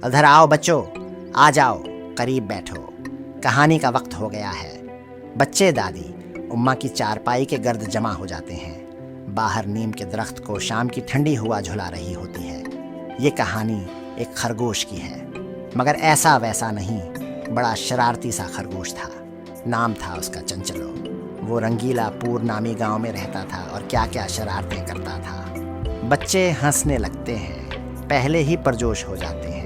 उधर आओ बच्चों, आ जाओ, करीब बैठो, कहानी का वक्त हो गया है। बच्चे दादी उम्मा की चारपाई के गर्द जमा हो जाते हैं। बाहर नीम के दरख्त को शाम की ठंडी हवा झुला रही होती है। ये कहानी एक खरगोश की है, मगर ऐसा वैसा नहीं, बड़ा शरारती सा खरगोश था। नाम था उसका चंचलो। वो रंगीलापुर नामी गांव में रहता था और क्या क्या शरारतें करता था। बच्चे हंसने लगते हैं, पहले ही परजोश हो जाते हैं।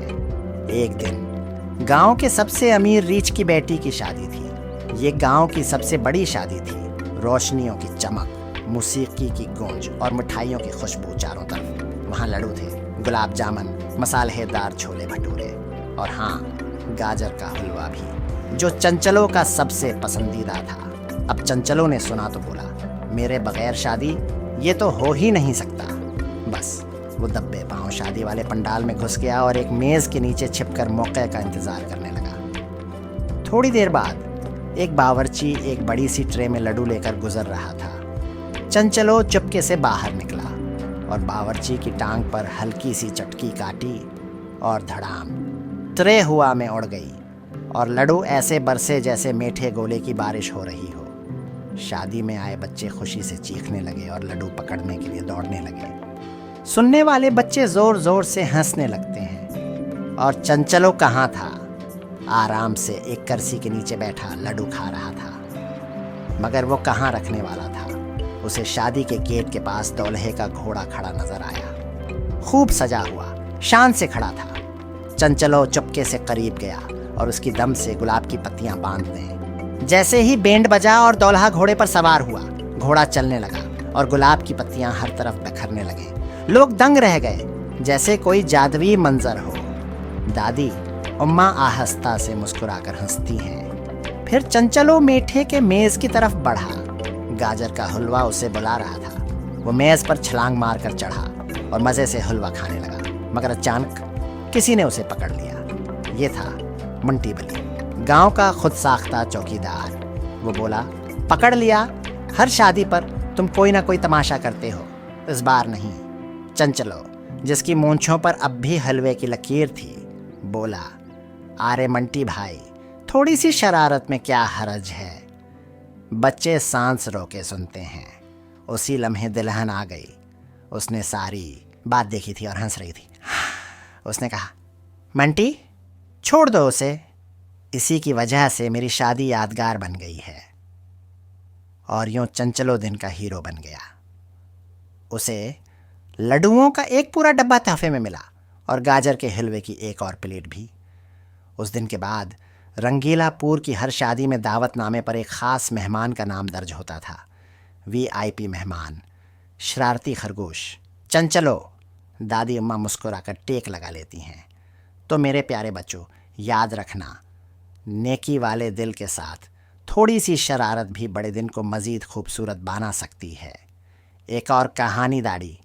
एक दिन गांव के सबसे अमीर रीछ की बेटी की शादी थी। ये गांव की सबसे बड़ी शादी थी। रोशनियों की चमक, मौसीकी की गूंज और मिठाइयों की खुशबू चारों तरफ। वहाँ लड्डू थे, गुलाब जामुन, मसालेदार छोले भटूरे और हाँ, गाजर का हलवा भी, जो चंचलों का सबसे पसंदीदा था। अब चंचलों ने सुना तो बोला, मेरे बगैर शादी ये तो हो ही नहीं सकता। बस वो दब्बे पांव शादी वाले पंडाल में घुस गया और एक मेज के नीचे छिपकर मौके का इंतजार करने लगा। थोड़ी देर बाद एक बावर्ची एक बड़ी सी ट्रे में लड्डू लेकर गुजर रहा था। चंचलो चुपके से बाहर निकला और बावर्ची की टांग पर हल्की सी चटकी काटी और धड़ाम ट्रे हुआ में उड़ गई और लड्डू ऐसे बरसे जैसे मीठे गोले की बारिश हो रही हो। शादी में आए बच्चे खुशी से चीखने लगे और लड्डू पकड़ने के लिए दौड़ने लगे। सुनने वाले बच्चे जोर जोर से हंसने लगते हैं और चंचलो कहाँ था, आराम से एक कुर्सी के नीचे बैठा लड्डू खा रहा था। मगर वो कहाँ रखने वाला था। उसे शादी के गेट के पास दौल्हे का घोड़ा खड़ा नजर आया, खूब सजा हुआ, शान से खड़ा था। चंचलो चुपके से करीब गया और उसकी दम से गुलाब की पत्तियां बांध दें। जैसे ही बैंड बजा और दौल्हा घोड़े पर सवार हुआ, घोड़ा चलने लगा और गुलाब की पत्तियां हर तरफ बिखरने लगे। लोग दंग रह गए, जैसे कोई जादुई मंजर हो। दादी उम्मा आहिस्ता से मुस्कुराकर हंसती हैं। फिर चंचलो मीठे के मेज की तरफ बढ़ा। गाजर का हलवा उसे बुला रहा था। वो मेज पर छलांग मारकर चढ़ा और मजे से हलवा खाने लगा। मगर अचानक किसी ने उसे पकड़ लिया। ये था मंटी बली, गांव का खुद साख्ता चौकीदार। वो बोला, पकड़ लिया, हर शादी पर तुम कोई ना कोई तमाशा करते हो, इस बार नहीं। चंचलो, जिसकी मूंछों पर अब भी हलवे की लकीर थी, बोला, आरे मंटी भाई, थोड़ी सी शरारत में क्या हरज है। बच्चे सांस रोके सुनते हैं। उसी लम्हे दुल्हन आ गई। उसने सारी बात देखी थी और हंस रही थी। उसने कहा, मंटी छोड़ दो उसे, इसी की वजह से मेरी शादी यादगार बन गई है। और यूं चंचलो दिन का हीरो बन गया। उसे लड्डुओं का एक पूरा डब्बा तोहफे में मिला और गाजर के हलवे की एक और प्लेट भी। उस दिन के बाद रंगीलापुर की हर शादी में दावतनामे पर एक खास मेहमान का नाम दर्ज होता था। VIP मेहमान, शरारती खरगोश, चंचलो। दादी अम्मा मुस्कुराकर टेक लगा लेती हैं। तो मेरे प्यारे बच्चों, याद रखना, नेकी वाले दिल के साथ थोड़ी सी शरारत भी बड़े दिन को मज़ीद खूबसूरत बना सकती है। एक और कहानी दादी,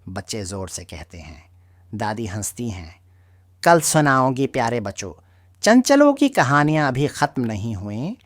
बच्चे ज़ोर से कहते हैं। दादी हंसती हैं। कल सुनाऊंगी प्यारे बच्चों, चंचलों की कहानियाँ अभी ख़त्म नहीं हुई,